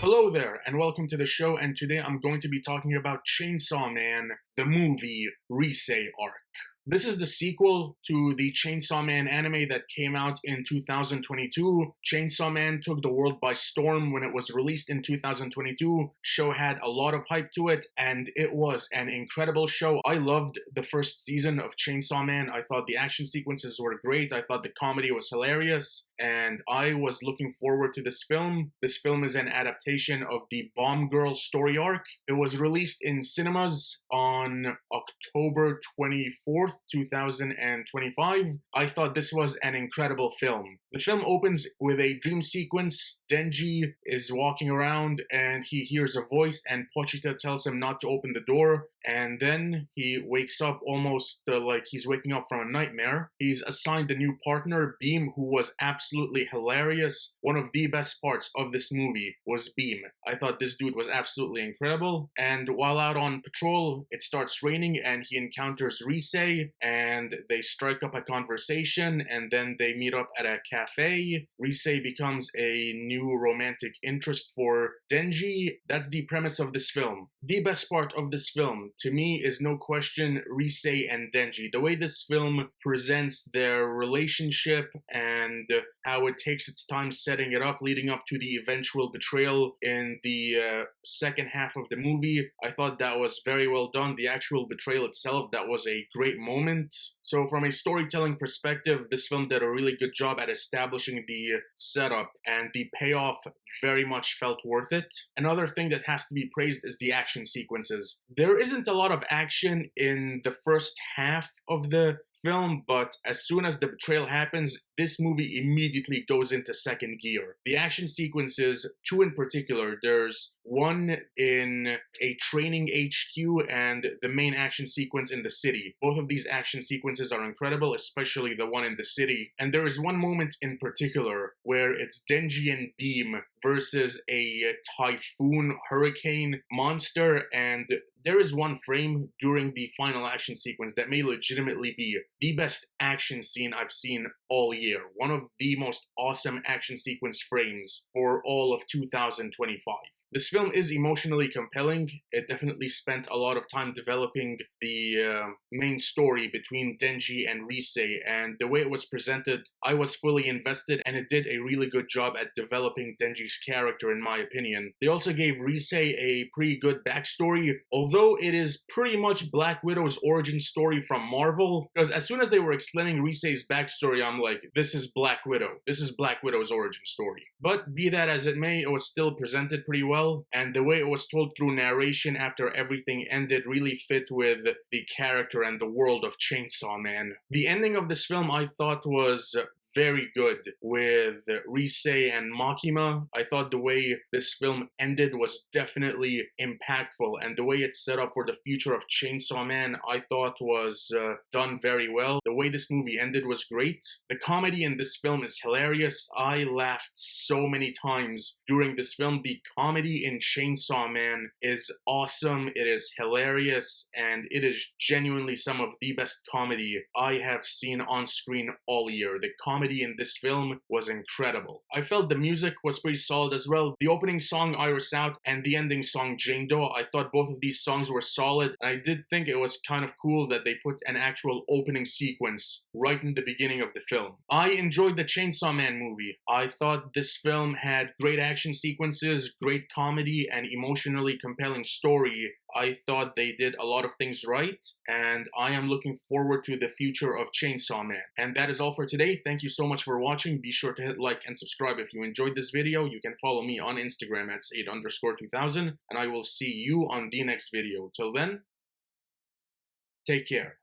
Hello there, and welcome to the show, and today I'm going to be talking about Chainsaw Man, the movie Reze Arc. This is the sequel to the Chainsaw Man anime that came out in 2022. Chainsaw Man took the world by storm when it was released in 2022. Show had a lot of hype to it, and it was an incredible show. I loved the first season of Chainsaw Man. I thought the action sequences were great. I thought the comedy was hilarious, and I was looking forward to this film. This film is an adaptation of the Bomb Girl story arc. It was released in cinemas on October 24th. 2025. I thought this was an incredible film. The film opens with a dream sequence. Denji is walking around and he hears a voice, and Pochita tells him not to open the door, and then he wakes up almost like he's waking up from a nightmare. He's assigned a new partner, Beam, who was absolutely hilarious. One of the best parts of this movie was Beam. I thought this dude was absolutely incredible. And while out on patrol, it starts raining and he encounters Reze, and they strike up a conversation, and then they meet up at a cafe. Reze becomes a new romantic interest for Denji. That's the premise of this film. The best part of this film, to me, is no question Reze and Denji. The way this film presents their relationship and how it takes its time setting it up, leading up to the eventual betrayal in the second half of the movie. I thought that was very well done. The actual betrayal itself, that was a great moment. So from a storytelling perspective, this film did a really good job at establishing the setup, and the payoff very much felt worth it. Another thing that has to be praised is the action sequences. There isn't a lot of action in the first half of the film, but as soon as the betrayal happens, this movie immediately goes into second gear. The action sequences, two in particular, there's one in a training HQ and the main action sequence in the city. Both of these action sequences are incredible, especially the one in the city. And there is one moment in particular where it's Denji and Beam versus a typhoon hurricane monster, and there is one frame during the final action sequence that may legitimately be the best action scene I've seen all year. One of the most awesome action sequence frames for all of 2025. This film is emotionally compelling. It definitely spent a lot of time developing the main story between Denji and Reze, and the way it was presented, I was fully invested, and it did a really good job at developing Denji's character, in my opinion. They also gave Reze a pretty good backstory, although it is pretty much Black Widow's origin story from Marvel, because as soon as they were explaining Rize's backstory, I'm like, this is Black Widow. This is Black Widow's origin story. But be that as it may, it was still presented pretty well. And the way it was told through narration after everything ended really fit with the character and the world of Chainsaw Man. The ending of this film I thought was very good with Reze and Makima. I thought the way this film ended was definitely impactful, and the way it's set up for the future of Chainsaw Man I thought was done very well. The way this movie ended was great. The comedy in this film is hilarious. I laughed so many times during this film. The comedy in Chainsaw Man is awesome. It is hilarious, and it is genuinely some of the best comedy I have seen on screen all year. The comedy in this film was incredible. I felt the music was pretty solid as well. The opening song, Iris Out, and the ending song, Jane Doe, I thought both of these songs were solid. And I did think it was kind of cool that they put an actual opening sequence right in the beginning of the film. I enjoyed the Chainsaw Man movie. I thought this film had great action sequences, great comedy, and emotionally compelling story. I thought they did a lot of things right, and I am looking forward to the future of Chainsaw Man. And that is all for today. Thank you so much for watching. Be sure to hit like and subscribe if you enjoyed this video. You can follow me on Instagram at Said_2000, and I will see you on the next video. Till then, take care.